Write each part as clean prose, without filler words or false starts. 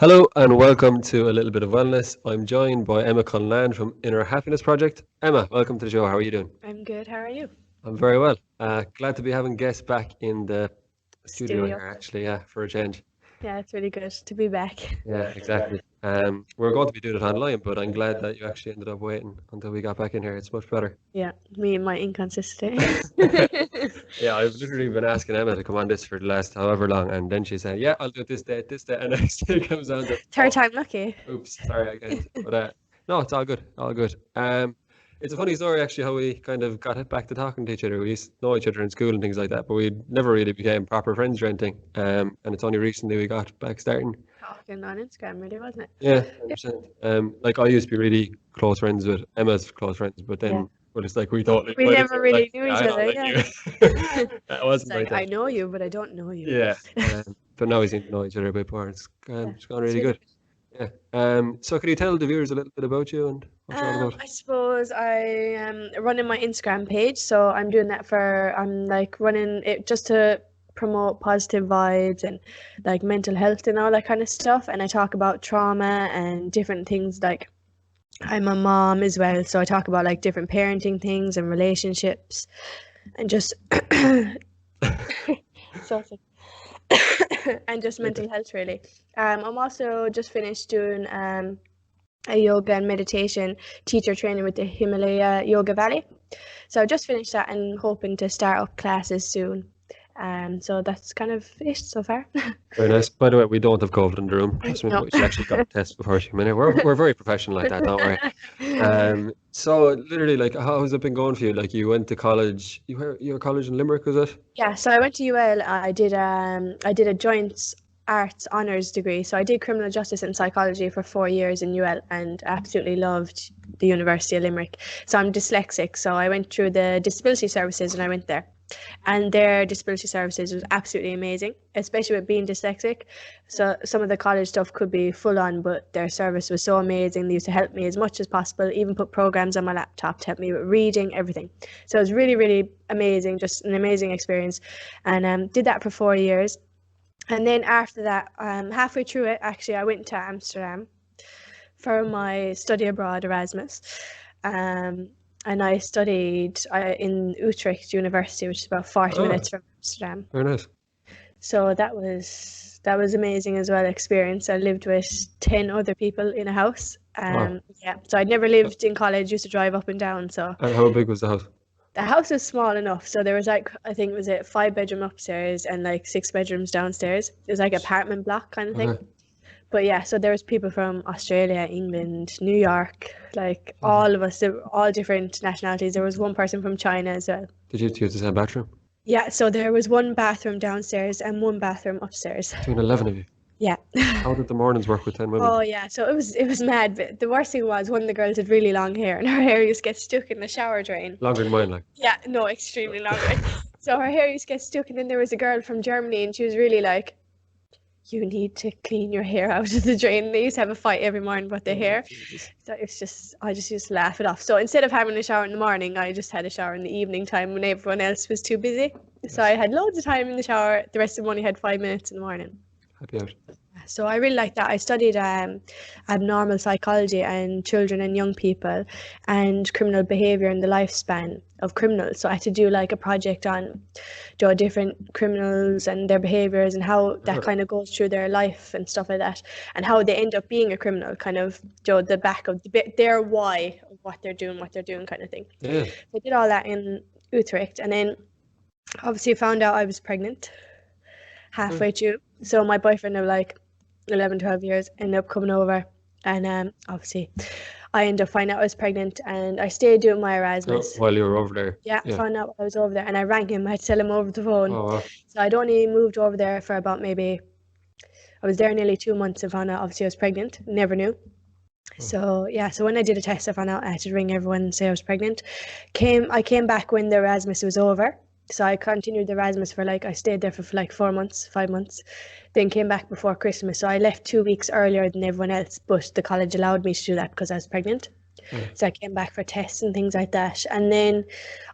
Hello and welcome to a little bit of wellness. I'm joined by Emma Cullinane from Inner Happiness Project. Emma, welcome to the show. How are you doing? I'm good. How are you? I'm very well. Glad to be having guests back in the studio Studio. here, actually, yeah, for a change. Yeah, it's really good to be back. Yeah, exactly. We're going to be doing it online, but I'm glad that you actually ended up waiting until we got back in here. It's much better. Yeah, me and my inconsistency. Yeah, I've literally been asking Emma to come on this for the last however long, and then she said, "Yeah, I'll do it this day," and next day it comes on to, Third time lucky. oops, sorry, I can't. But no, it's all good, all good. It's a funny story actually how we kind of got it back to talking to each other. We used to know each other in school and things like that, but we never really became proper friends or anything. And it's only recently we got back starting. Talking on Instagram, really, wasn't it? Yeah, Yeah. 100%. Like I used to be really close friends with Emma's close friends, but Yeah. then well, it's like we thought like We by the never time, really like, knew yeah, each I don't other, like yeah. you. That It's wasn't like like, I that. know you, but I don't know you. Yeah. But now we seem to know each other a bit more. Yeah, It's gone it's really really good. Yeah. So could you tell the viewers a little bit about you and what you're all about? I suppose I am running my Instagram page, so I'm doing that I'm like running it just to promote positive vibes and like mental health and all that kind of stuff. And I talk about trauma and different things. Like I'm a mom as well, so I talk about like different parenting things and relationships and just so and just Okay. mental health really. I'm also just finished doing a yoga and meditation teacher training with the Himalaya Yoga Valley. So I just finished that and hoping to start up classes soon. So that's kind of it so far. Very nice. By the way, we don't have COVID in the room. Trust me, No. she actually got a test before she came in here. We're very professional like that, don't worry. So literally, like, how has it been going for you? Like, you went to college. You were college in Limerick, was it? Yeah, so I went to UL. I did a joint arts honours degree. So I did criminal justice and psychology for 4 years in UL and absolutely loved the University of Limerick. So I'm dyslexic, so I went through the disability services when I went there. And their disability services was absolutely amazing, especially with being dyslexic. So some of the college stuff could be full on, but their service was so amazing. They used to help me as much as possible, even put programs on my laptop to help me with reading, everything. So it was really, really amazing, just an amazing experience. And did that for 4 years. And then after that, halfway through it, actually, I went to Amsterdam for my study abroad Erasmus. Um, and I studied in Utrecht University, which is about 40 Ah, minutes from Amsterdam. very nice. So that was amazing as well experience. I lived with 10 other people in a house. Wow. Yeah, so I'd never lived in college, used to drive up and down. So And how big was the house? the house was small enough. So there was like, I think, was it 5 bedroom upstairs and like 6 bedrooms downstairs. It was like apartment block kind of thing. Okay. But yeah, so there was people from Australia, England, New York, like Lovely. all of us, all different nationalities. There was one person from China as well. Did you use the same bathroom? Yeah, so there was one bathroom downstairs and one bathroom upstairs. Between 11 of you. Yeah. How did the mornings work with 10 women? Oh yeah, so it was mad. But the worst thing was one of the girls had really long hair, and her hair used to get stuck in the shower drain. Longer than mine, like. Yeah, no, extremely long. So her hair used to get stuck, and then there was a girl from Germany, and she was really like, you need to clean your hair out of the drain. And they used to have a fight every morning about their Oh, hair. Jesus. So I just used to laugh it off. So instead of having a shower in the morning, I just had a shower in the evening time when everyone else was too busy. So I Yes. had loads of time in the shower. The rest of them only had 5 minutes in the morning. Happy out. So I really like that. I studied abnormal psychology and children and young people and criminal behaviour and the lifespan of criminals. So I had to do like a project on different criminals and their behaviours and how that Uh-huh. kind of goes through their life and stuff like that, and how they end up being a criminal, kind of the back of their why of what they're doing kind of thing. Yeah. So I did all that in Utrecht, and then obviously found out I was pregnant halfway through. So my boyfriend of like 11, 12 years ended up coming over, and obviously I ended up finding out I was pregnant, and I stayed doing my So Erasmus. while you were over there. Yeah, Yeah. found out I was over there, and I rang him. I had to tell him over the phone. Oh, wow. So I'd only moved over there for about maybe, I was there nearly 2 months and found out obviously I was pregnant. Never knew. So yeah, so when I did a test, I found out I had to ring everyone and say I was pregnant. I came back when the Erasmus was over. So I continued the Erasmus for I stayed there for like 4 months, 5 months, then came back before Christmas. So I left 2 weeks earlier than everyone else, but the college allowed me to do that because I was pregnant. Yeah. So I came back for tests and things like that. And then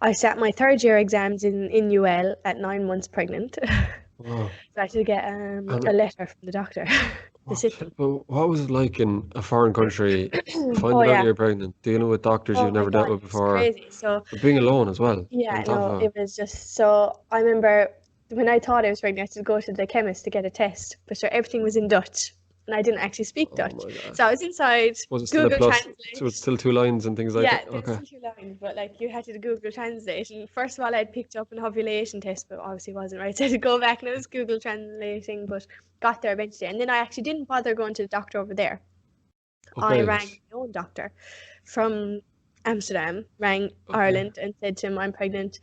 I sat my third year exams in UL at 9 months pregnant. So Wow. I had to get a letter from the doctor. the system. But what was it like in a foreign country, Oh finding out yeah. you're pregnant, dealing with doctors Oh you've my never dealt God, with it was before, crazy. So but being alone as well, yeah, on top no, of it? it was just so I remember when I thought I was pregnant, I had to go to the chemist to get a test, but sure, everything was in Dutch, and I didn't actually speak Oh Dutch. my God. So I was inside Was it still a Google plus? So Translate. it's still two lines and things like Yeah, that? there was Okay. still two lines, but like you had to Google Translate. And first of all, I'd picked up an ovulation test, but obviously wasn't right. So I had to go back and I was Google translating, but got there eventually. And then I actually didn't bother going to the doctor over there. I Okay. rang my own doctor from Amsterdam, rang Okay. Ireland and said to him, I'm pregnant.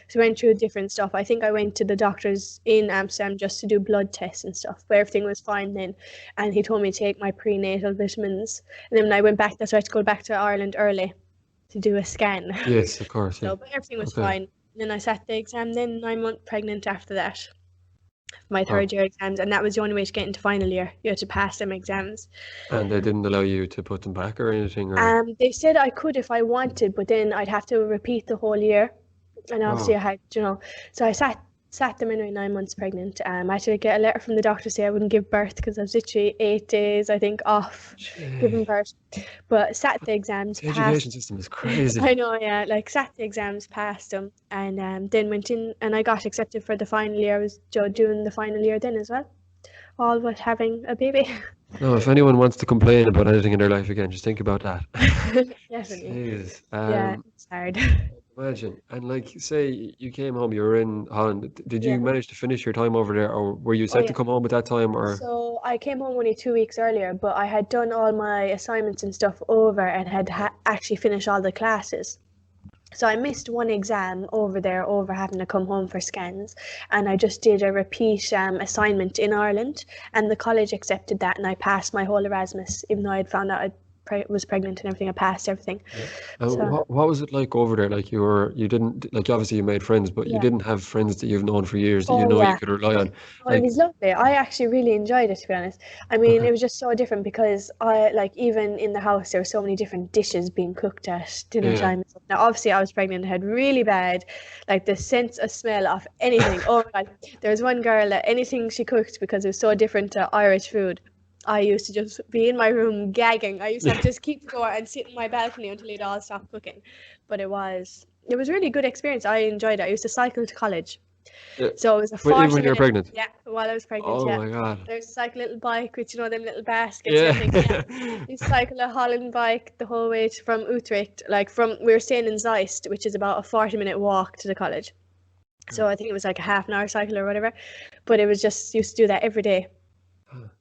So went through different stuff. I think I went to the doctors in Amsterdam just to do blood tests and stuff, but everything was fine then. And he told me to take my prenatal vitamins. And then when I went back, that's why I had to go back to Ireland early to do a scan. Yes, of course. Yeah. So, but everything was Okay. fine. And then I sat the exam, then 9 months pregnant after that, my Wow. third year exams. And that was the only way to get into final year. You had to pass them exams. And they didn't allow you to put them back or anything, or They said I could if I wanted, but then I'd have to repeat the whole year. And obviously wow. I had, so I sat them anyway, 9 months pregnant. I had to get a letter from the doctor saying I wouldn't give birth because I was literally 8 days, I think, off giving Gee, birth. But sat the exams, the passed. education system is crazy. I know, yeah, like sat the exams, passed them, and then went in and I got accepted for the final year. I was doing the final year then as well, all with having a baby. No, if anyone wants to complain about anything in their life again, just think about that. Definitely. Jeez. Yeah, it's hard. Imagine. And like, say you came home, you were in Holland. Did Yeah. you manage to finish your time over there, or were you Oh set to yeah. come home at that time, or? So I came home only 2 weeks earlier, but I had done all my assignments and stuff over and had actually finished all the classes. So I missed one exam over there, over having to come home for scans, and I just did a repeat assignment in Ireland, and the college accepted that, and I passed my whole Erasmus, even though I had found out I was pregnant and everything. I passed everything. Yeah. And So what was it like over there? Like you didn't like obviously you made friends, but you yeah. didn't have friends that you've known for years that you Oh know you yeah. could rely on. Oh, it Like, was lovely. I actually really enjoyed it, to be honest. I mean, okay, it was just so different because I like even in the house there were so many different dishes being cooked at dinner yeah. time. Now, obviously, I was pregnant and had really bad, like the sense of smell of anything. Oh my God, there was one girl that anything she cooked because it was so different to Irish food. I used to just be in my room gagging. I used to have to just keep the door and sit in my balcony until it all stopped cooking. But it was a really good experience. I enjoyed it. I used to cycle to college. Yeah. So it was a Even 40 when you were minute, pregnant. yeah, while I was pregnant, Oh yeah. my God. There's like a little bike with, them little baskets and everything. Yeah. Yeah. You cycle a Holland bike the whole way from Utrecht, we were staying in Zeist, which is about a 40-minute walk to the college. So I think it was like a half an hour cycle or whatever. But it was just, used to do that every day.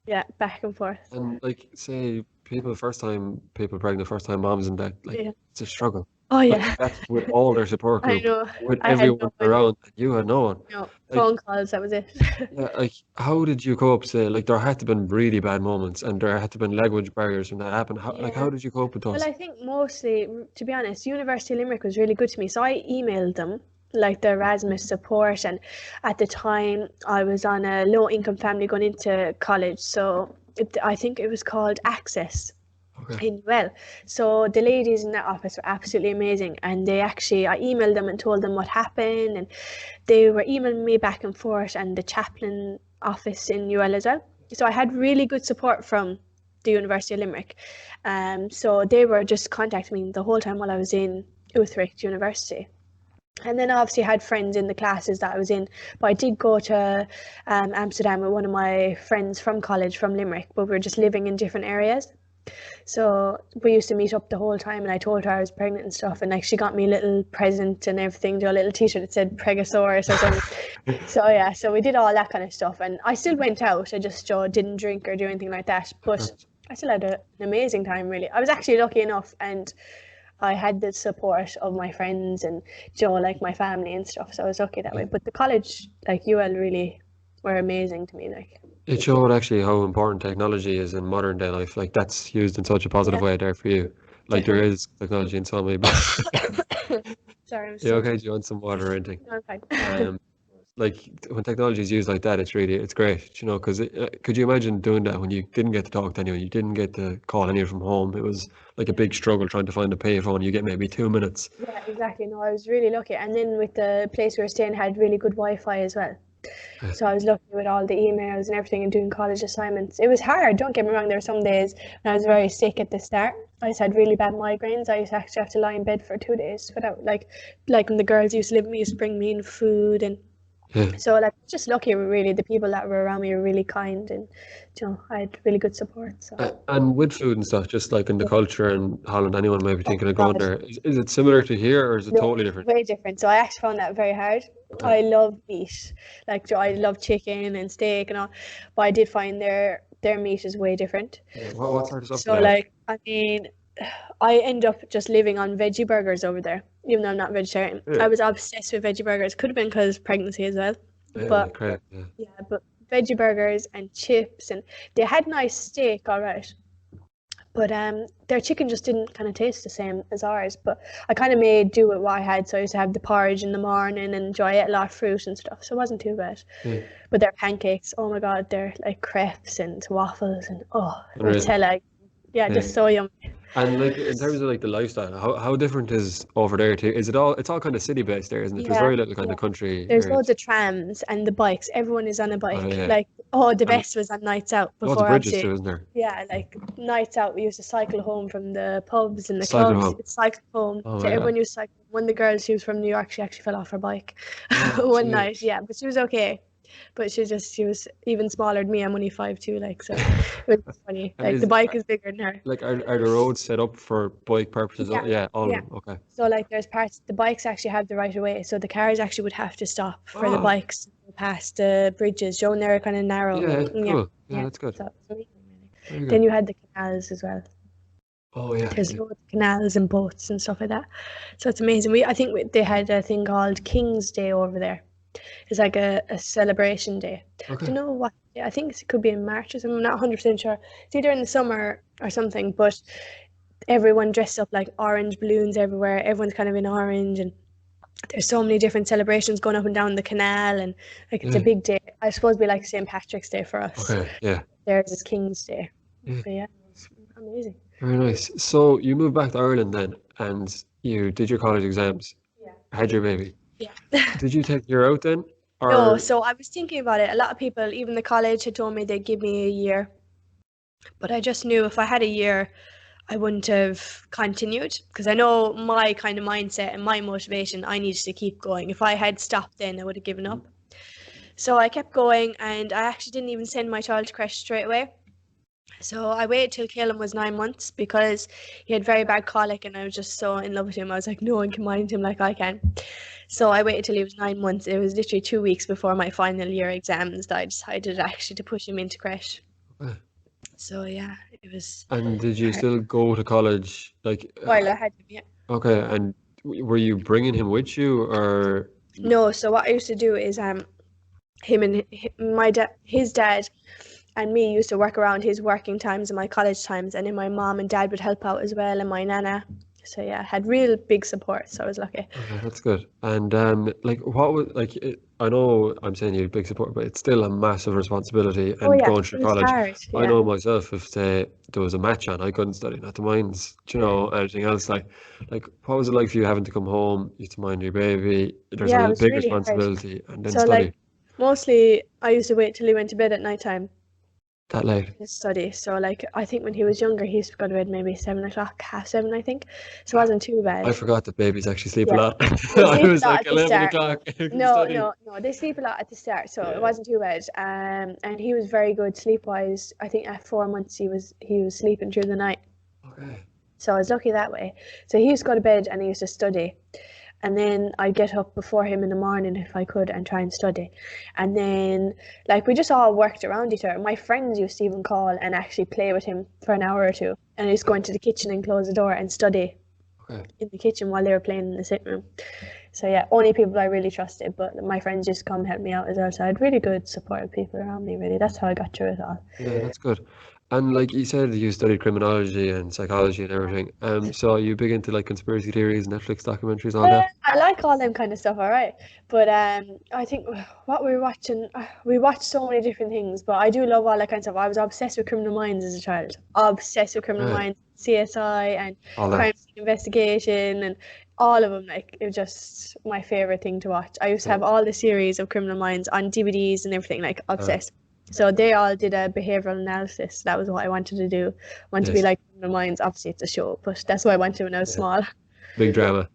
Yeah, back and forth. And like, say people pregnant, first time moms and that, like, Yeah. it's a struggle. Oh, Like yeah. that's with all their support I group, know. with I had no everyone one. around, and you had no one. No, Like, phone calls, that was it. yeah, like how did you cope? Say, like there had to been really bad moments, and there had to been language barriers when that happened. Yeah. How did you cope with Well, those? I think mostly, to be honest, University of Limerick was really good to me. So I emailed them, like the Erasmus support, and at the time I was on a low income family going into college. So I think it was called Access Okay. in UL. So the ladies in that office were absolutely amazing, and I emailed them and told them what happened, and they were emailing me back and forth, and the chaplain office in UL as well. So I had really good support from the University of Limerick. So they were just contacting me the whole time while I was in Utrecht University. And then I obviously had friends in the classes that I was in, but I did go to Amsterdam with one of my friends from college from Limerick, but we were just living in different areas. So we used to meet up the whole time, and I told her I was pregnant and stuff, and like she got me a little present and everything, a little T-shirt that said Pregasaurus or something. So yeah, so we did all that kind of stuff, and I still went out. I just didn't drink or do anything like that, but I still had an amazing time. Really, I was actually lucky enough, and I had the support of my friends and like my family and stuff. So I was lucky that way. But the college, like UL, really were amazing to me. Like It showed actually how important technology is in modern day life. Like that's used in such a positive yeah, way there for you. Like there definitely. is technology in some way, but Sorry, I'm yeah, still. okay, do you want some water or anything? No, I'm fine. Um, like when technology is used like that, it's great, because could you imagine doing that when you didn't get to talk to anyone, you didn't get to call anyone from home? It was like a Yeah. big struggle trying to find a payphone. You get maybe 2 minutes. Yeah, exactly. No, I was really lucky. And then with the place we were staying had really good Wi-Fi as well. So I was lucky with all the emails and everything and doing college assignments. It was hard, don't get me wrong. There were some days when I was very sick at the start. I just had really bad migraines. I used to actually have to lie in bed for 2 days without like when the girls used to live with me, used to bring me in food. And Yeah. so like just lucky really. The people that were around me were really kind, and I had really good support. So And with food and stuff, just like in the culture in Holland, anyone might be oh thinking of my going God. there. Is it similar to here or is it No, totally different? way different. So I actually found that very hard. Okay. I love meat. Like I love chicken and steak and all, but I did find their meat is way different. Yeah. What sort of stuff do So they have? like I mean, I end up just living on veggie burgers over there, even though I'm not vegetarian. Yeah. I was obsessed with veggie burgers. Could have been because pregnancy as well, Yeah, but great. Yeah. yeah, but veggie burgers and chips, and they had nice steak, all right. But their chicken just didn't kind of taste the same as ours. But I kind of made do with what I had. So I used to have the porridge in the morning and I ate a lot of fruit and stuff. So it wasn't too bad. Yeah. But their pancakes, oh my God, they're like crepes and waffles and Unreal. Nutella. Yeah, Yeah. just so yummy. And like in terms of like the lifestyle, how different is over there too? Is it all? It's all kind of city based there, isn't it? There's Yeah, very little kind yeah. of country There's areas. loads of trams and the bikes. Everyone is on a bike. yeah. Like, the And best was on nights out lots of before bridges obviously. too, isn't there? Yeah, like nights out, we used to cycle home from the pubs and the Cycle clubs. home. We'd cycle home. Oh So my God. everyone used to cycle. One of the girls, she was from New York, she actually fell off her bike Oh, one jeez. night. Yeah, but she was okay. But she was even smaller than me. I'm only 5'2", like, so it was funny. And Like the bike is bigger than her. like are the roads set up for bike purposes? Yeah, Yeah, all yeah. of them. Okay. So like there's parts the bikes actually have the right of way. So the cars actually would have to stop for the Oh, bikes to go past the bridges. Joan, they're kind of narrow. yeah, Yeah, cool. Yeah, yeah. that's good. So it's amazing, really. Very Then good. you had the canals as well. Oh yeah. There's Yeah. loads of canals and boats and stuff like that. So it's amazing. I think they had a thing called King's Day over there. It's like a celebration day. I Okay. don't know what day. I think it could be in March or something. I'm not 100% sure. It's either in the summer or something, but everyone dressed up like orange balloons everywhere. Everyone's kind of in orange, and there's so many different celebrations going up and down the canal, and like it's a Yeah. big day. I suppose it'd be like St. Patrick's Day for us. Okay. Yeah. Theirs is King's Day. Yeah. But yeah, it's amazing. Very nice. So you moved back to Ireland then, and you did your college exams, Yeah. had your baby. Yeah. Did you take a year out then, No, or so I was thinking about it. A lot of people, even the college, had told me they'd give me a year. But I just knew if I had a year, I wouldn't have continued because I know my kind of mindset and my motivation, I needed to keep going. If I had stopped then, I would have given up. So I kept going, and I actually didn't even send my child to creche straight away. So I waited till Caleb was 9 months because he had very bad colic and I was just so in love with him. I was like, no one can mind him like I can. So I waited till he was 9 months. It was literally 2 weeks before my final year exams that I decided actually to push him into creche. Okay. So yeah, it was and did you hard. still go to college? Like, While I had him, yeah. okay, and were you bringing him with you, or No, so what I used to do is him and his dad and me used to work around his working times and my college times, and then my mom and dad would help out as well, and my nana. So yeah, I had real big support, so I was lucky. okay, that's good. And like, what was like? I know I'm saying you had big support, but it's still a massive responsibility. Oh And yeah, going it through was college, hard. I Yeah. know myself. If say there was a match on, I couldn't study. Not to mind, anything else. Like, what was it like for you having to come home? You have to mind your baby. There's Yeah, it a was big really hard. responsibility, and then So study like mostly I used to wait till he went to bed at night time that late. to study. So like I think when he was younger he used to go to bed maybe 7 o'clock, 6:30 I think. So it wasn't too bad. I forgot that babies actually sleep a Yeah. lot. They I sleep a was lot like at the 11 start. o'clock. you can No, study. no, they sleep a lot at the start, so Yeah. it wasn't too bad. And he was very good sleep-wise. I think at 4 months he was sleeping through the night. Okay. So I was lucky that way. So he used to go to bed and he used to study. And then I'd get up before him in the morning if I could and try and study. And then, like, we just all worked around each other. My friends used to even call and actually play with him for an hour or two. And I used to go into the kitchen and close the door and study Okay. in the kitchen while they were playing in the sitting room. So yeah, only people I really trusted, but my friends just come help me out as well. So I had really good supportive people around me, really. That's how I got through it all. Yeah, that's good. And like you said, you studied criminology and psychology and everything. So are you big into like conspiracy theories, Netflix documentaries, all that? I like all them kind of stuff, all right. But I think what we were watching, we watched so many different things, but I do love all that kind of stuff. I was obsessed with Criminal Minds as a child. Obsessed with Criminal Yeah. Minds, CSI and All that. crime scene investigation and all of them, like it was just my favorite thing to watch. I used to have all the series of Criminal Minds on DVDs and everything, like obsessed. So they all did a behavioral analysis. That was what I wanted to do. I wanted to be Yes. like Criminal Minds. Obviously, it's a show, but that's what I wanted when I was small. Big drama.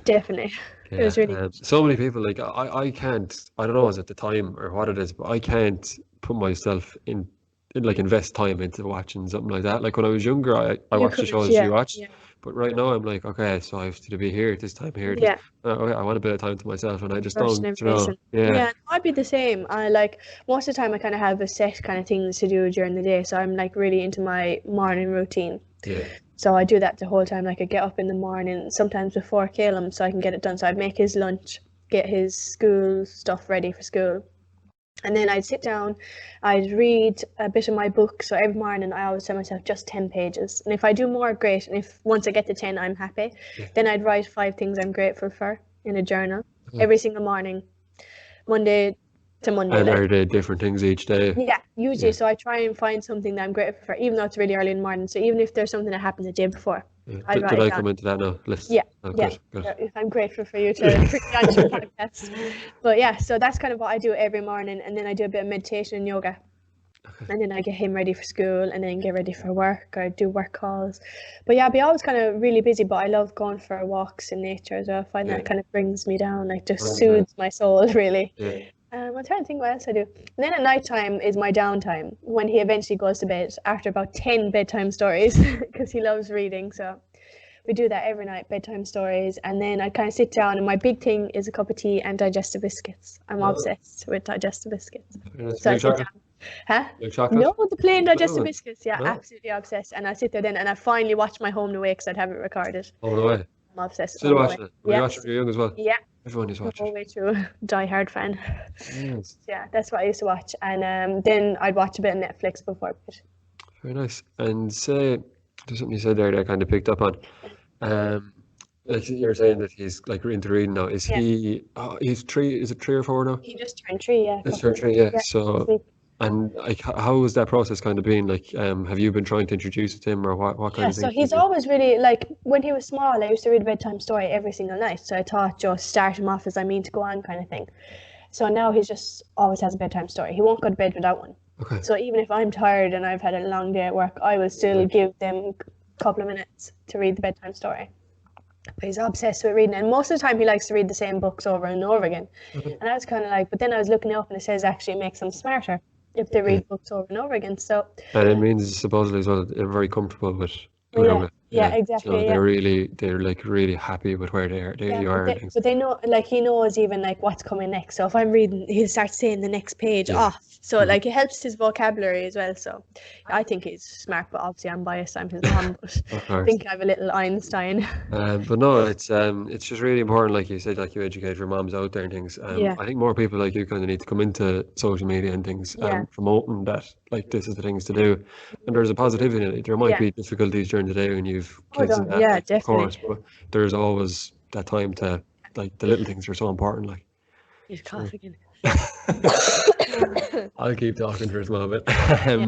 Definitely, it Yeah. was really good. So many people like I can't. I don't know is it the time or what it is, but I can't put myself in like invest time into watching something like that. Like when I was younger, I You watched the could, shows yeah, you watched, yeah, but right now I'm like, okay, so I have to be here this time here. yeah. Okay, I want a bit of time to myself, and I just Rushing don't, and you know. racing. Yeah. Yeah, I'd be the same. I like most of the time I kind of have a set kind of things to do during the day, so I'm like really into my morning routine. Yeah. So I do that the whole time. Like I get up in the morning, sometimes before Caleb, so I can get it done. So I'd make his lunch, get his school stuff ready for school, and then I'd sit down, I'd read a bit of my book. So every morning I always tell myself just 10 pages. And if I do more, great. And if once I get to 10, I'm happy. Yeah. Then I'd write 5 things I'm grateful for in a journal Yeah. every single morning, Monday to Monday. And Like, are they different things each day? yeah, usually. Yeah. So I try and find something that I'm grateful for, even though it's really early in the morning. So even if there's something that happened the day before, Yeah. I'd Did write I it down. come into that now? List. Yeah, Oh, yeah. good. So I'm grateful for you to bring me on your podcast. But yeah, so that's kind of what I do every morning, and then I do a bit of meditation and yoga. And then I get him ready for school and then get ready for work or do work calls. But yeah, I'll be always kind of really busy, but I love going for walks in nature as well. I find that kind of brings me down, like just soothes my soul, really. Yeah. I'm trying to think what else I do. And then at night time is my downtime when he eventually goes to bed after about 10 bedtime stories because he loves reading. So we do that every night, bedtime stories. And then I kind of sit down, and my big thing is a cup of tea and digestive biscuits. I'm obsessed with digestive biscuits. So I Milk sit chocolate? down. Huh? Milk chocolate? No, the plain digestive Oh, biscuits. Yeah, no. absolutely obsessed. And I sit there then, and I finally watch my Home and Away because I'd have it recorded. All the way. I'm obsessed. Still Home and watching Away. it. Were you Yeah, watching it when you were young as well? yeah, Everyone used to the watch whole it. way through. Die hard fan. Yes. Yeah, that's what I used to watch. And then I'd watch a bit of Netflix before bed. Very nice. And say, there's something you said there that I kind of picked up on. Like you're saying that he's like into reading now. Is Yeah. he? He's 3. Is it 3 or 4 now? He just turned 3, yeah. It's turned 3. Yeah. Yeah, So, this week. and like, how has that process kind of been? Like, have you been trying to introduce it to him, or what kind Yeah, of so things? he's did you- always really, like, when he was small, I used to read a bedtime story every single night. So I thought just start him off as I mean to go on kind of thing. So now he's just always has a bedtime story. He won't go to bed without one. Okay. So even if I'm tired and I've had a long day at work, I will still give them a couple of minutes to read the bedtime story. But he's obsessed with reading, and most of the time he likes to read the same books over and over again. And I was kind of like, but then I was looking up and it says actually it makes them smarter if they read books over and over again. So And it means supposedly as well they're very comfortable with yeah, it. yeah, exactly. So Yeah. they're like really happy with where Yeah, you are and things. but they know, like he knows even like what's coming next. So if I'm reading, he'll start saying the next page off. So like it helps his vocabulary as well. So I think he's smart, but obviously I'm biased. I'm his mom, but Of I course. think I have a little Einstein. But no, it's just really important, like you said, like you educate your moms out there and things. Yeah. I think more people like you kind of need to come into social media and things, Yeah. promoting that like this is the things to do, and there's a positivity in it. There might Yeah. be difficulties during the day when you've Oh, kids no, and that, yeah, like, of course, definitely. but there's always that time to like the little things are so important. Like He's coughing. I'll keep talking for a small bit. Yeah.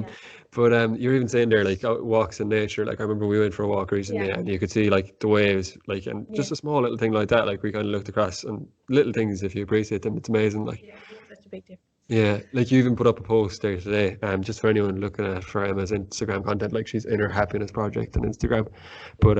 But you're even saying there like walks in nature. Like I remember we went for a walk recently, Yeah. and you could see like the waves, like and just a small little thing like that. Like we kind of looked across, and little things if you appreciate them, it's amazing. Like Yeah, such a big difference. yeah, like you even put up a post there today, just for anyone looking at for Emma's Instagram content, like she's Inner Happiness Project on Instagram. But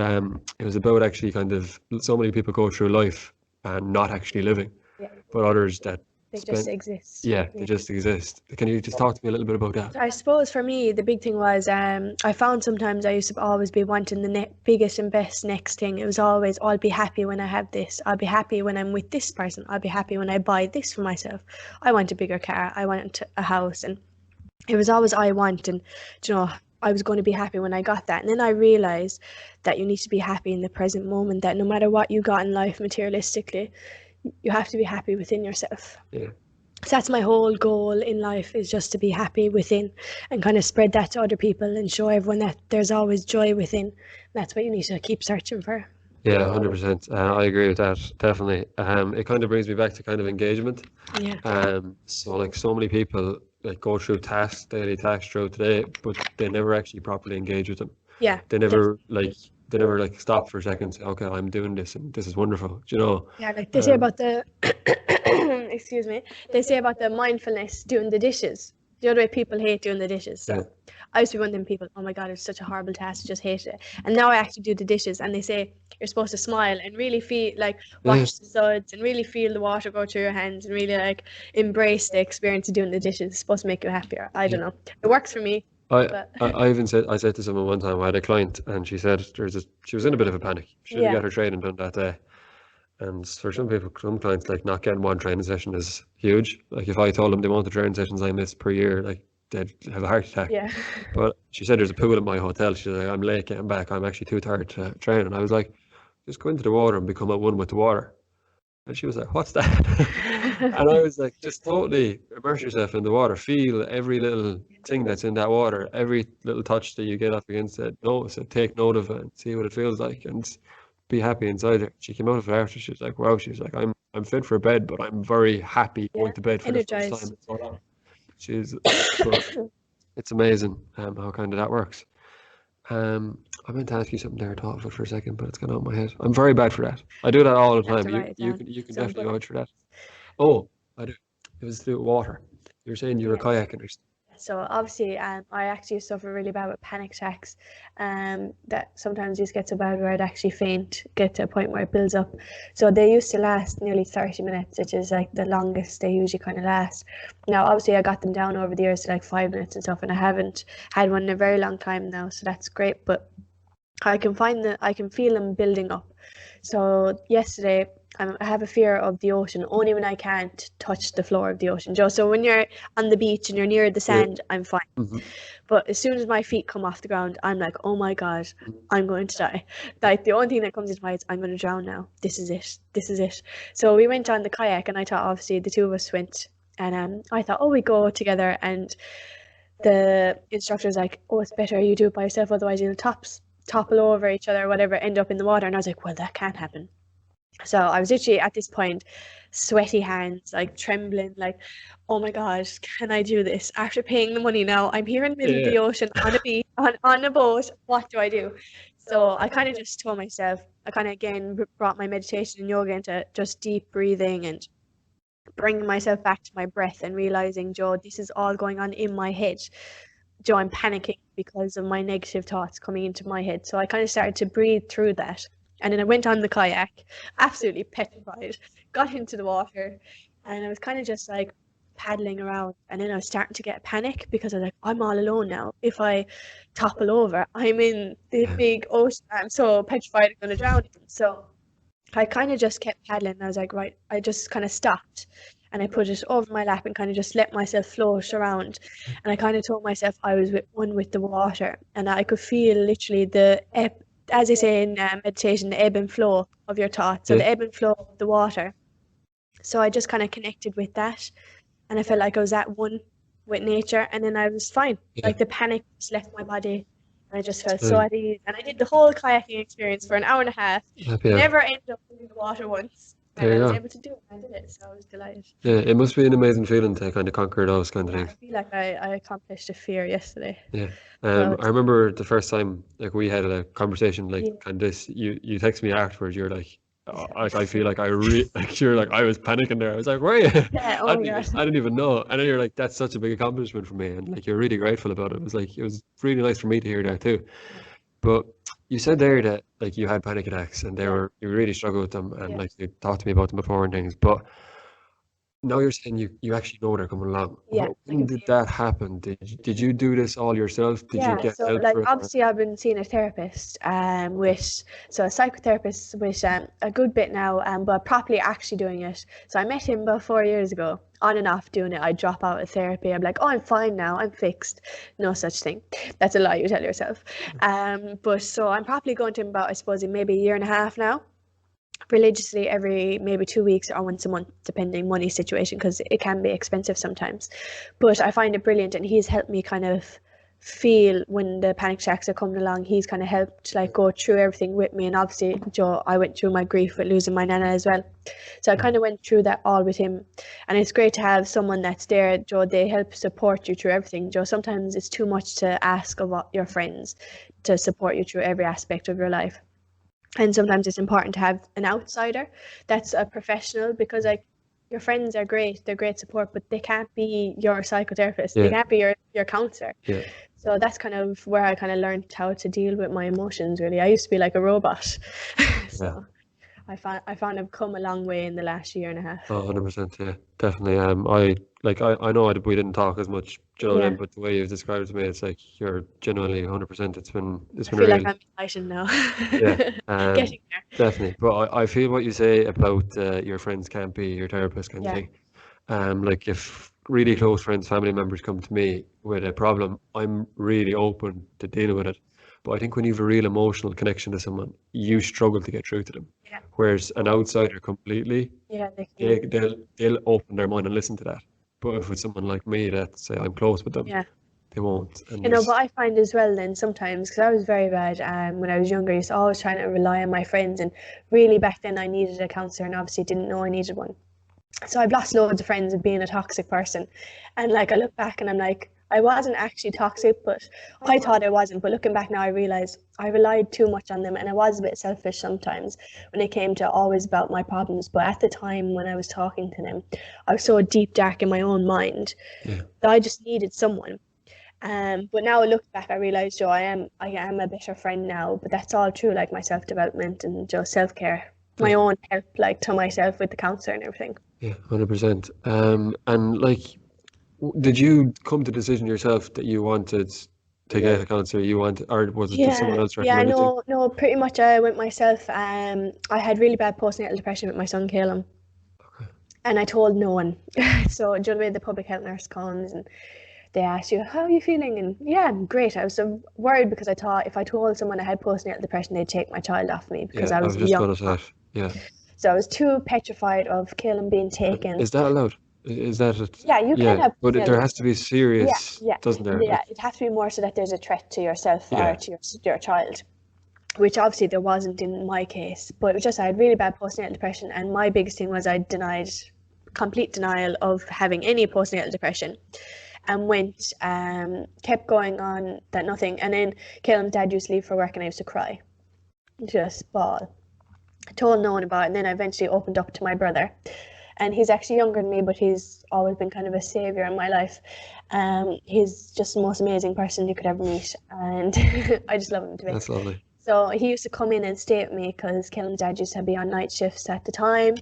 it was about actually kind of so many people go through life and not actually living, Yeah. but others that They spend just exist. yeah, they just exist. Can you just talk to me a little bit about that? I suppose for me, the big thing was I found sometimes I used to always be wanting the biggest and best next thing. It was always, I'll be happy when I have this. I'll be happy when I'm with this person. I'll be happy when I buy this for myself. I want a bigger car. I want a house. And it was always I want. And, you know, I was going to be happy when I got that. And then I realised that you need to be happy in the present moment, that no matter what you got in life materialistically, you have to be happy within yourself. Yeah. So that's my whole goal in life, is just to be happy within and kind of spread that to other people and show everyone that there's always joy within. That's what you need to keep searching for. Yeah, 100%. I agree with that, definitely. It kind of brings me back to kind of engagement. Yeah. So like so many people like go through daily tasks throughout the day, but they never actually properly engage with them. Yeah. They never like they never like stop for a second and say, okay, I'm doing this and this is wonderful, do you know? Yeah, like they say about the excuse me, they say about the mindfulness doing the dishes. The other way people hate doing the dishes. So Yeah. I used to be one of them people, oh my God, it's such a horrible task, I just hate it. And now I actually do the dishes and they say you're supposed to smile and really feel like wash the suds and really feel the water go through your hands and really like embrace the experience of doing the dishes. It's supposed to make you happier. I don't know. It works for me. I even said, I said to someone one time, I had a client and she said she was in a bit of a panic. She didn't Yeah. get her training done that day. And for some people, some clients, like not getting one training session is huge. Like if I told them the amount of training sessions I miss per year, like they'd have a heart attack. Yeah. But she said there's a pool at my hotel. She's like, I'm late getting back. I'm actually too tired to train. And I was like, just go into the water and become at one with the water. And she was like, what's that? And I was like, just totally immerse yourself in the water. Feel every little thing that's in that water, every little touch that you get up against it. Notice it, take note of it, and see what it feels like, and be happy inside it. She came out of it after. She was like, wow. She was like, I'm fit for bed, but I'm very happy going to bed for the first time in so long. It's amazing how kind of that works. I meant to ask you something there. I thought of it for a second, but it's gone out of my head. I'm very bad for that. I do that all the time. You can definitely vouch for that. Oh, I do. It was to do with water. You were saying you were kayaking or something. So obviously, I actually suffer really bad with panic attacks. That sometimes just gets so bad where I'd actually faint, get to a point where it builds up. So they used to last nearly 30 minutes, which is like the longest they usually kind of last. Now, obviously, I got them down over the years to like 5 minutes and stuff, and I haven't had one in a very long time now, so that's great. But I can feel them building up. So yesterday, I have a fear of the ocean only when I can't touch the floor of the ocean, Joe. So when you're on the beach and you're near the sand, I'm fine. Mm-hmm. But as soon as my feet come off the ground, I'm like, oh my God, I'm going to die. Like the only thing that comes into my head is I'm going to drown now. This is it. This is it. So we went on the kayak and I thought obviously the two of us went. And I thought, oh, we go together. And the instructor was like, oh, it's better you do it by yourself. Otherwise you'll topple over each other or whatever, end up in the water. And I was like, well, that can't happen. So I was literally at this point, sweaty hands, like trembling, like, oh my God, can I do this? After paying the money now, I'm here in the middle of the ocean on a beach, on a boat. What do I do? So I kind of just told myself, I kind of again brought my meditation and yoga into just deep breathing and bringing myself back to my breath and realizing, Joe, this is all going on in my head. Joe, I'm panicking because of my negative thoughts coming into my head. So I kind of started to breathe through that. And then I went on the kayak, absolutely petrified, got into the water, and I was kind of just like paddling around. And then I was starting to get panic because I was like, I'm all alone now. If I topple over, I'm in the big ocean. I'm so petrified I'm going to drown. So I kind of just kept paddling. And I was like, right, I just kind of stopped. And I put it over my lap and kind of just let myself float around. And I kind of told myself I was one with the water. And I could feel literally as they say in meditation, the ebb and flow of your thoughts, so the ebb and flow of the water. So I just kind of connected with that, and I felt like I was at one with nature, and then I was fine. Like the panic just left my body, and I just felt so at ease. And I did the whole kayaking experience for an hour and a half. Never ended up in the water once. And I was able to do it. I did it, so I was delighted. Yeah, it must be an amazing feeling to kind of conquer those kind of things. I feel like I accomplished a fear yesterday. Yeah. I remember the first time like we had a conversation like kind of this. You text me afterwards. You're like, oh, I feel like you're like I was panicking there. I was like, where are you? Yeah, I didn't even know. And then you're like, that's such a big accomplishment for me, and like you're really grateful about it. It was really nice for me to hear that too. But you said there that like you had panic attacks and you really struggled with them, and like you talked to me about them before and things. But now you're saying you actually know they're coming along. Yeah. When did that happen? Did you do this all yourself? Did you get help like for it? obviously I've been seeing a therapist a psychotherapist with a good bit now, but properly actually doing it. So I met him about 4 years ago, on and off doing it. I drop out of therapy. I'm like, oh, I'm fine now, I'm fixed. No such thing. That's a lie you tell yourself. But so I'm probably going to him about, I suppose, in maybe a year and a half now, religiously every maybe 2 weeks or once a month, depending money situation, because it can be expensive sometimes. But I find it brilliant, and he's helped me kind of feel when the panic attacks are coming along. He's kind of helped like go through everything with me, and obviously Joe, I went through my grief with losing my nana as well, so I kind of went through that all with him. And it's great to have someone that's there, Joe. They help support you through everything, Joe. Sometimes it's too much to ask of your friends to support you through every aspect of your life, and sometimes it's important to have an outsider that's a professional, because like your friends are great, they're great support, but they can't be your psychotherapist. They can't be your counselor. So that's kind of where I kind of learned how to deal with my emotions, really. I used to be like a robot. So I found I've come a long way in the last year and a half. 100%, yeah, definitely. I know we didn't talk as much, do you know what I mean? But the way you've described it to me, it's like you're genuinely 100%. It's been I feel real. like I'm enlightened now. Getting there. Definitely. But I feel what you say about your friends can't be your therapist kind of thing. Like if really close friends, family members come to me with a problem, I'm really open to dealing with it. But I think when you have a real emotional connection to someone, you struggle to get through to them. Whereas an outsider completely, they'll open their mind and listen to that. But if it's someone like me that say I'm close with them, they won't. And you know, but I find as well then sometimes, because I was very bad when I was younger, I used to always trying to rely on my friends, and really back then I needed a counsellor and obviously didn't know I needed one. So I've lost loads of friends of being a toxic person, and like I look back and I'm like, I wasn't actually toxic, but I thought I wasn't. But looking back now, I realised I relied too much on them, and I was a bit selfish sometimes when it came to always about my problems. But at the time when I was talking to them, I was so deep dark in my own mind that I just needed someone. But now I look back, I realised, Joe, I am a better friend now. But that's all true, like my self-development and just self-care, my own help, like to myself with the counsellor and everything. 100%. And like, did you come to the decision yourself that you wanted to get a counsellor? Or was it just someone else recommended you? No, pretty much I went myself. I had really bad postnatal depression with my son Caleb, and I told no one. So do you know the way the public health nurse comes and they ask you, how are you feeling? And yeah, I'm great. I was so worried because I thought if I told someone I had postnatal depression, they'd take my child off me because I was just young. Gonna say that. So I was too petrified of Caleb being taken. Is that allowed? Is that it? Yeah, you can have. But there has to be serious, doesn't there? Yeah, it has to be more so that there's a threat to yourself or to your child, which obviously there wasn't in my case. But it was just I had really bad postnatal depression, and my biggest thing was I denied, complete denial of having any postnatal depression, and kept going on that nothing. And then Caleb's dad used to leave for work, and I used to cry, just bawl. I told no one about it, and then I eventually opened up to my brother. And he's actually younger than me, but he's always been kind of a saviour in my life. He's just the most amazing person you could ever meet, and I just love him to bits. That's lovely. So he used to come in and stay with me because Caleb's dad used to be on night shifts at the time,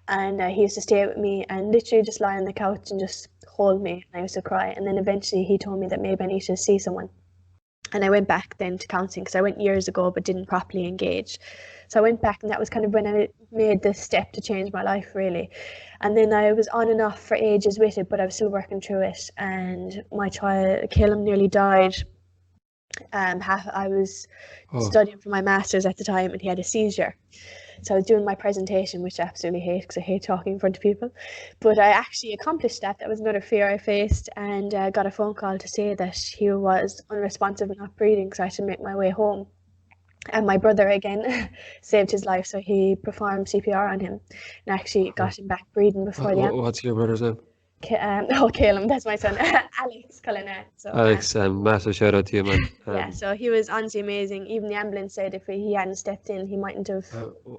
and he used to stay with me and literally just lie on the couch and just hold me, and I used to cry. And then eventually he told me that maybe I need to see someone. And I went back then to counselling because I went years ago but didn't properly engage. So I went back, and that was kind of when I made this step to change my life, really. And then I was on and off for ages with it, but I was still working through it. And my child, Caleb, nearly died. I was studying for my master's at the time, and he had a seizure. So I was doing my presentation, which I absolutely hate because I hate talking in front of people. But I actually accomplished that. That was another fear I faced, and got a phone call to say that he was unresponsive and not breathing, so I had to make my way home. And my brother again saved his life, so he performed CPR on him and actually got him back breathing before the end. What's your brother's name? Caleb, that's my son. Alex Cullinane. So, Alex, massive shout out to you, man. So he was honestly amazing. Even the ambulance said if he hadn't stepped in, he mightn't have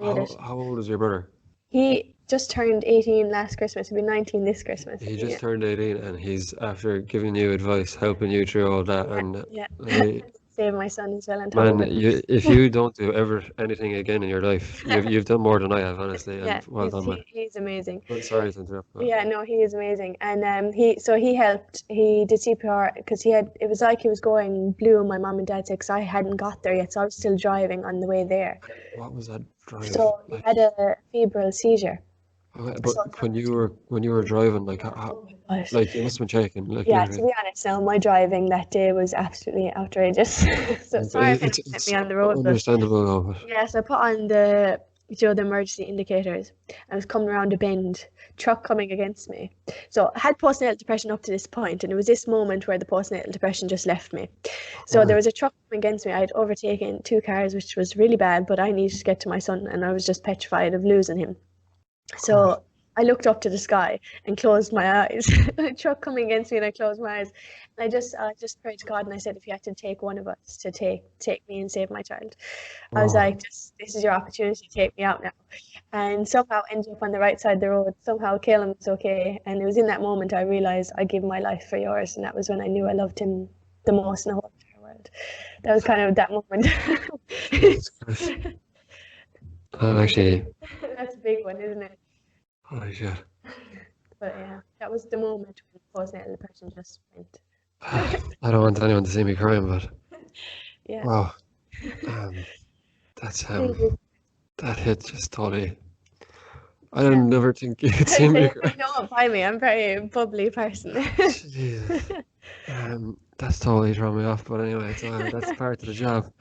made it. How old is your brother? He just turned 18 last Christmas. He'll be 19 this Christmas. He just turned 18, and he's after giving you advice, helping you through all that, Save my son as well. Man, if you don't do ever anything again in your life, you've done more than I have, honestly. And well done, man. He's amazing. Sorry to interrupt. Yeah, no, he is amazing. And he helped. He did CPR because it was like he was going blue. My mom and dad said, because I hadn't got there yet, so I was still driving on the way there. What was that drive? So he had a febrile seizure. Okay, but when you were driving, like you must have been shaking. Like, yeah, to be honest, now my driving that day was absolutely outrageous. So sorry if it set me on the road. Understandable. Yeah, so I put on the the emergency indicators. I was coming around a bend, truck coming against me. So I had postnatal depression up to this point, and it was this moment where the postnatal depression just left me. So there was a truck coming against me. I had overtaken 2 cars, which was really bad, but I needed to get to my son, and I was just petrified of losing him. So I looked up to the sky and closed my eyes. A truck coming against me, and I closed my eyes. And I just prayed to God, and I said, if you had to take one of us to take me and save my child, I was like, this is your opportunity to take me out now. And somehow ended up on the right side of the road. Somehow Caleb was okay. And it was in that moment I realised I give my life for yours. And that was when I knew I loved him the most in the whole entire world. That was kind of that moment. Actually, That's a big one, isn't it? holy shit. But yeah, that was the moment when postnatal depression just went. I don't want anyone to see me crying, but Yeah. wow. That's that hit just totally. I didn't never think you'd see me cry. They know it by me. I'm a very bubbly person. Jesus. That's totally thrown me off, but anyway, it's that's part of the job.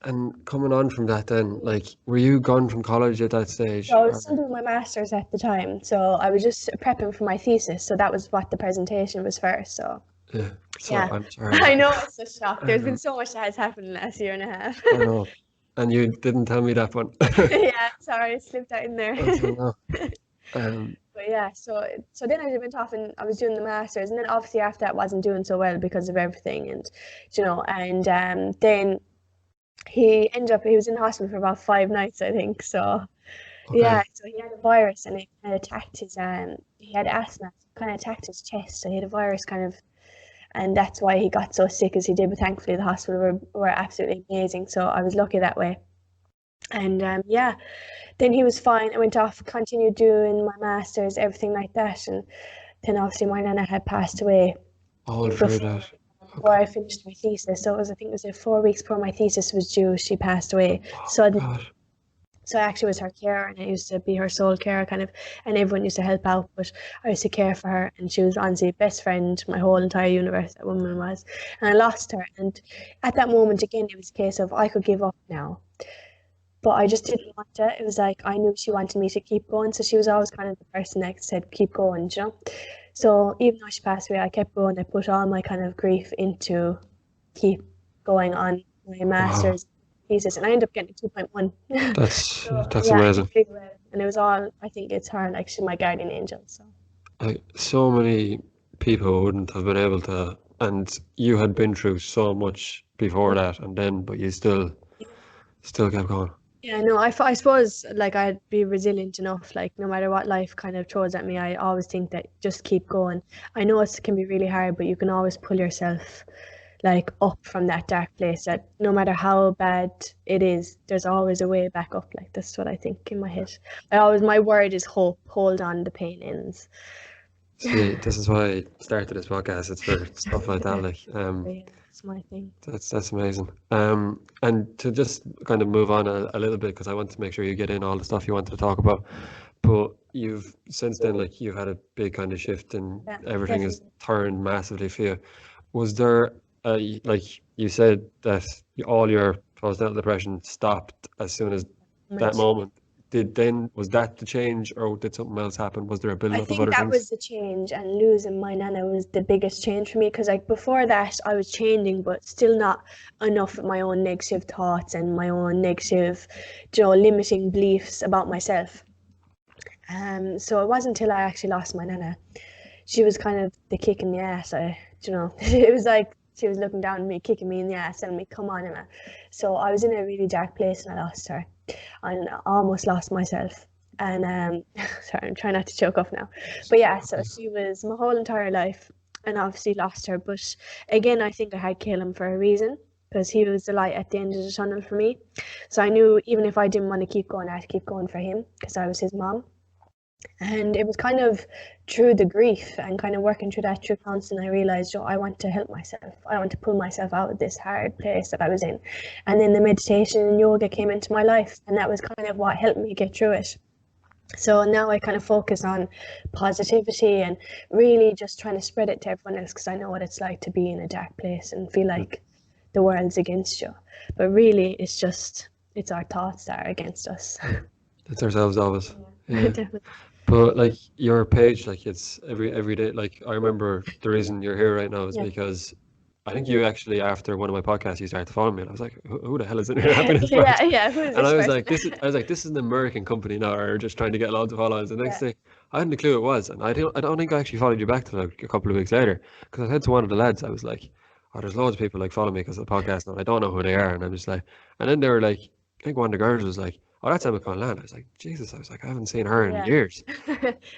And coming on from that then, like, were you gone from college at that stage? So I was still doing my master's at the time, so I was just prepping for my thesis, so that was what the presentation was for. So Yeah. So yeah. I'm sorry. I know it's a shock. There's been so much that has happened in the last year and a half. I know. And you didn't tell me that one. Yeah, sorry, I slipped that in there. No. But yeah, so then I went off and I was doing the masters, and then obviously after that wasn't doing so well because of everything, and then he was in hospital for about 5 nights, I think. So yeah, so he had a virus, and it kind of attacked his he had asthma, so it kind of attacked his chest, so he had a virus kind of, and that's why he got so sick as he did. But thankfully the hospital were absolutely amazing, so I was lucky that way. And yeah, then he was fine. I went off, continued doing my masters, everything like that, and then obviously my nana had passed away All through that. before I finished my thesis. So I think it was 4 weeks before my thesis was due, she passed away suddenly. God. So I actually was her carer, and I used to be her sole carer kind of, and everyone used to help out, but I used to care for her, and she was honestly best friend my whole entire universe, that woman was. And I lost her, and at that moment again it was a case of I could give up now, but I just didn't want to. It was like I knew she wanted me to keep going, so she was always kind of the person that said keep going, you know. So even though she passed away, I kept going. I put all my kind of grief into keep going on my master's thesis, and I ended up getting 2.1. That's amazing. And it was all, I think it's her, like, she's my guardian angel. So Like, so many people wouldn't have been able to, and you had been through so much before that, and then, but you still kept going. yeah, no, I suppose like I'd be resilient enough, like no matter what life kind of throws at me, I always think that just keep going. I know it can be really hard, but you can always pull yourself like up from that dark place, that no matter how bad it is, there's always a way back up. Like that's what I think in my head. My word is hope. Hold on, the pain ends. See, this is why I started this podcast. It's for stuff like that. Like, that's my thing. That's amazing. And to just kind of move on a little bit, because I want to make sure you get in all the stuff you wanted to talk about. But you've since then, like, you've had a big kind of shift, and everything has turned massively for you. Was there, like you said, that all your postnatal depression stopped as soon as that moment? Was that the change, or did something else happen? Was there a build up of other things? I think that was the change, and losing my nana was the biggest change for me, because like before that I was changing, but still not enough of my own negative thoughts and my own negative, limiting beliefs about myself. So it wasn't until I actually lost my nana. She was kind of the kick in the ass. It was like she was looking down at me, kicking me in the ass, telling me, "Come on, Emma." So I was in a really dark place, and I lost her, and I almost lost myself. And sorry, I'm trying not to choke off now. But yeah, so she was my whole entire life, and obviously lost her. But again, I think I had Caleb for a reason, because he was the light at the end of the tunnel for me. So I knew even if I didn't want to keep going, I had to keep going for him, because I was his mom. And it was kind of through the grief and kind of working through that through counseling, I realised, I want to help myself. I want to pull myself out of this hard place that I was in. And then the meditation and yoga came into my life, and that was kind of what helped me get through it. So now I kind of focus on positivity and really just trying to spread it to everyone else, because I know what it's like to be in a dark place and feel like the world's against you. But really, it's just it's our thoughts that are against us. It's ourselves always. Yeah. Definitely. But like your page, like it's every day. Like I remember the reason you're here right now is Yeah. because I think you actually, after one of my podcasts, you started to follow me, and I was like, who the hell is in your happiness page? Yeah, who is And this I was person? like, this is an American company now, or just trying to get loads of followers. And the next Yeah. thing, I hadn't a clue it was, and I don't think I actually followed you back till like a couple of weeks later, because I said to one of the lads, I was like, oh, there's loads of people like follow me because of the podcast, and I don't know who they are, and I'm just like, and then they were like, I think one of the girls was like, oh, that's Emma Cullinane. I was like, Jesus, I was like, I haven't seen her in Yeah. years.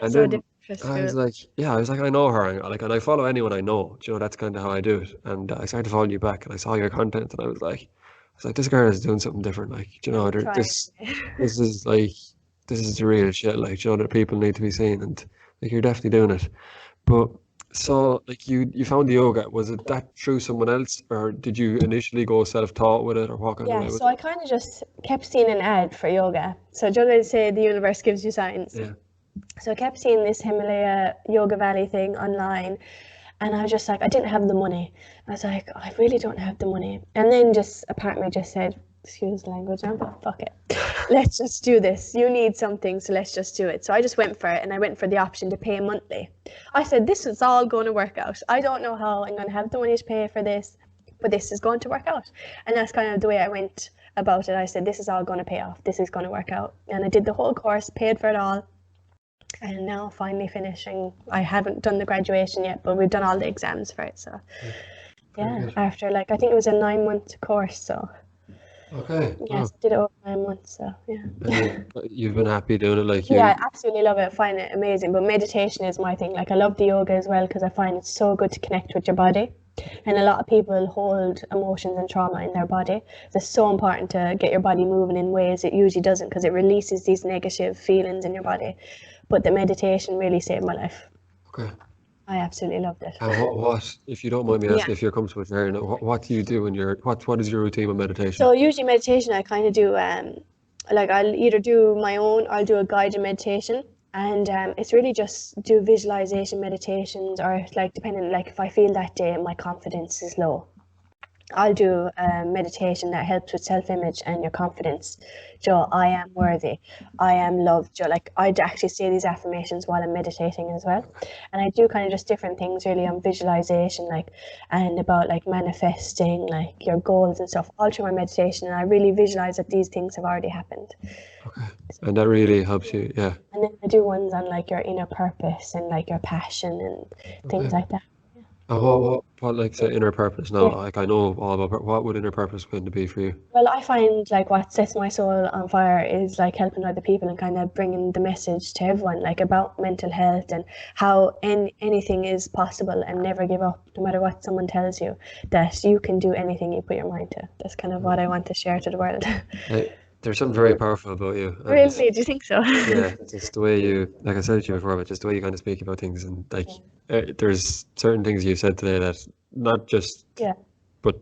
And So then different for I was school. like, yeah, I was like, I know her, and I follow anyone I know. Do you know, that's kind of how I do it. And I started following you back, and I saw your content, and I was like, this girl is doing something different. Like, do you know, Try. this is like, this is the real shit. Like, do you know, that people need to be seen, and like, you're definitely doing it. But so, like, you found the yoga. Was it that through someone else, or did you initially go self-taught with it, or what kind of Yeah, way was so I it? kind of just kept seeing an ad for yoga. So do you know they say the universe gives you signs? Yeah. So I kept seeing this Himalaya Yoga Valley thing online, and I was just like, I didn't have the money. I was like, I really don't have the money. And then just a part of me just said, excuse the language now, but fuck it. Let's just do this. You need something, so let's just do it. So I just went for it, and I went for the option to pay monthly. I said, this is all going to work out. I don't know how I'm going to have the money to pay for this, but this is going to work out. And that's kind of the way I went about it. I said, this is all going to pay off. This is going to work out. And I did the whole course, paid for it all, and now finally finishing. I haven't done the graduation yet, but we've done all the exams for it. So Very yeah, good. after like I think it was a 9-month course. So Okay. yes, Oh, I did it over 9 months. So yeah. and you've been happy doing it, like Yeah, you. I absolutely love it. I find it amazing. But meditation is my thing. Like I love the yoga as well because I find it's so good to connect with your body. And a lot of people hold emotions and trauma in their body. So it's so important to get your body moving in ways it usually doesn't because it releases these negative feelings in your body. But the meditation really saved my life. Okay. I absolutely loved it. And if you don't mind me Yeah. asking, if you're comfortable sharing it, what do you do when what is your routine with meditation? So usually meditation, I kind of do like I'll either do my own or I'll do a guided meditation. And it's really just do visualization meditations or like depending like if I feel that day my confidence is low, I'll do a meditation that helps with self-image and your confidence. Joe, I am worthy. I am loved. Joe, like I'd actually say these affirmations while I'm meditating as well. And I do kind of just different things really on visualization, like and about like manifesting like your goals and stuff all through my meditation. And I really visualize that these things have already happened. Okay. And that really helps you, yeah. And then I do ones on like your inner purpose and like your passion and things Okay. like that. And what like say inner purpose now? Yeah. Like I know all about what would inner purpose going to be for you? Well, I find like what sets my soul on fire is like helping other people and kind of bringing the message to everyone, like about mental health and how anything is possible and never give up, no matter what someone tells you, that you can do anything you put your mind to. That's kind of what I want to share to the world. There's something very powerful about you, and Really? Do you think so? yeah, just the way you, like I said to you before, but just the way you kind of speak about things, and like there's certain things you said today that not just, Yeah, but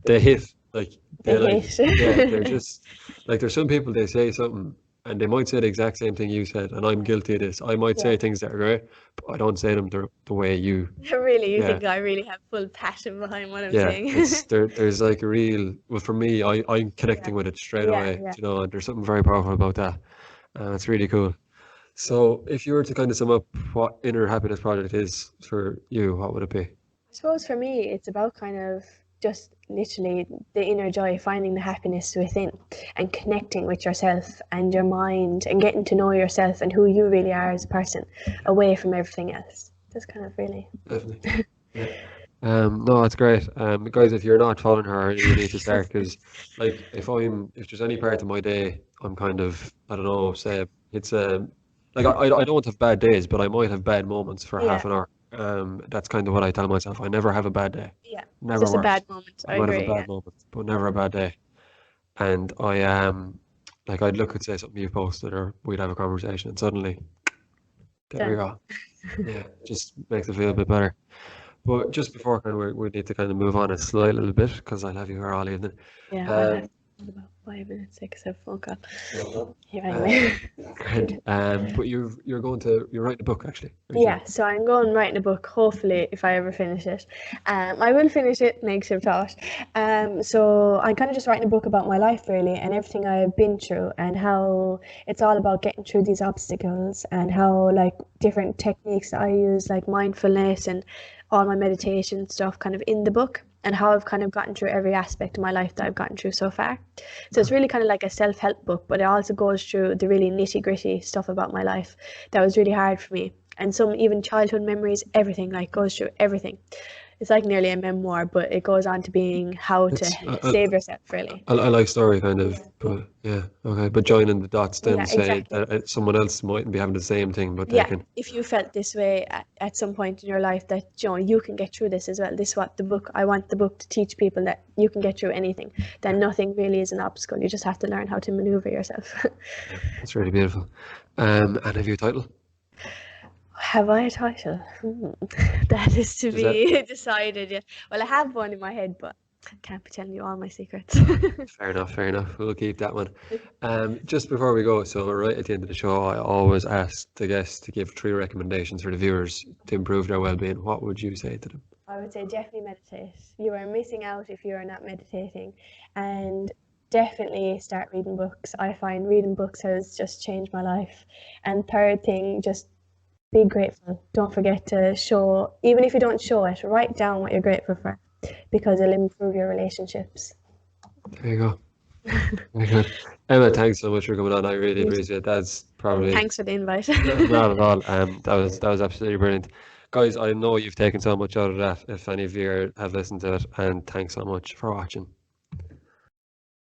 they hit like they like hate. yeah, they're just like there's some people they say something and they might say the exact same thing you said, and I'm guilty of this. I might Yeah. say things that are great, but I don't say them the way you. Really, you Yeah, think I really have full passion behind what I'm yeah. saying? There's like a real, well, for me, I'm connecting with it straight Yeah, away. yeah. You know, and there's something very powerful about that. It's really cool. So, if you were to kind of sum up what Inner Happiness Project is for you, what would it be? I suppose for me, it's about kind of just literally the inner joy, finding the happiness within and connecting with yourself and your mind and getting to know yourself and who you really are as a person away from everything else. That's kind of really. Definitely. Yeah. No, it's great. Guys, if you're not following her, you need to start because, like, if there's any part of my day, I'm kind of, I don't know, say it's like I don't have bad days, but I might have bad moments for Yeah, half an hour. That's kind of what I tell myself. I never have a bad day. yeah. It's Never just a worse. bad moment. I I might have a agree. Yeah. bad moment, but never a bad day. And I like I'd look and say something you posted, or we'd have a conversation, and suddenly there we Done. go. Yeah, just makes it feel a bit better. But just before kind of we need to kind of move on a slight little bit because I'll have you here all evening. Yeah, I'll Um, have. About 5 minutes, 6, 7 phone call. No Yeah, problem. anyway. Grand. But you're writing a book actually, aren't you? Yeah, so I'm going writing a book, hopefully, if I ever finish it. I will finish it, negative thought. So I'm kind of just writing a book about my life, really, and everything I've been through, and how it's all about getting through these obstacles, and how, like, different techniques that I use, like mindfulness and all my meditation stuff, kind of in the book, and how I've kind of gotten through every aspect of my life that I've gotten through so far. So it's really kind of like a self-help book, but it also goes through the really nitty-gritty stuff about my life that was really hard for me, and some even childhood memories, everything, like goes through everything. It's like nearly a memoir, but it goes on to being how to It's save yourself, really. I like story kind of, but yeah, okay. But joining the dots then Yeah, say exactly. that someone else mightn't be having the same thing, but they Yeah, can. if you felt this way at some point in your life, that you can get through this as well. This is what the book, I want the book to teach people, that you can get through anything, that nothing really is an obstacle. You just have to learn how to maneuver yourself. Yeah, that's really beautiful. And have you a title? Have I a title? That is to Is that be decided. Yeah. Well, I have one in my head, but I can't be telling you all my secrets. fair enough? Fair enough. We'll keep that one. Just before we go, so right at the end of the show, I always ask the guests to give 3 recommendations for the viewers to improve their well-being. What would you say to them? I would say definitely meditate. You are missing out if you are not meditating, and definitely start reading books. I find reading books has just changed my life. And third thing, just be grateful. Don't forget to show, even if you don't show it, write down what you're grateful for, because it'll improve your relationships. There you go. Very good. Emma, thanks so much for coming on. I really appreciate it. That's probably Thanks for the invite. not at all. That was absolutely brilliant. Guys, I know you've taken so much out of that if any of you have listened to it, and thanks so much for watching.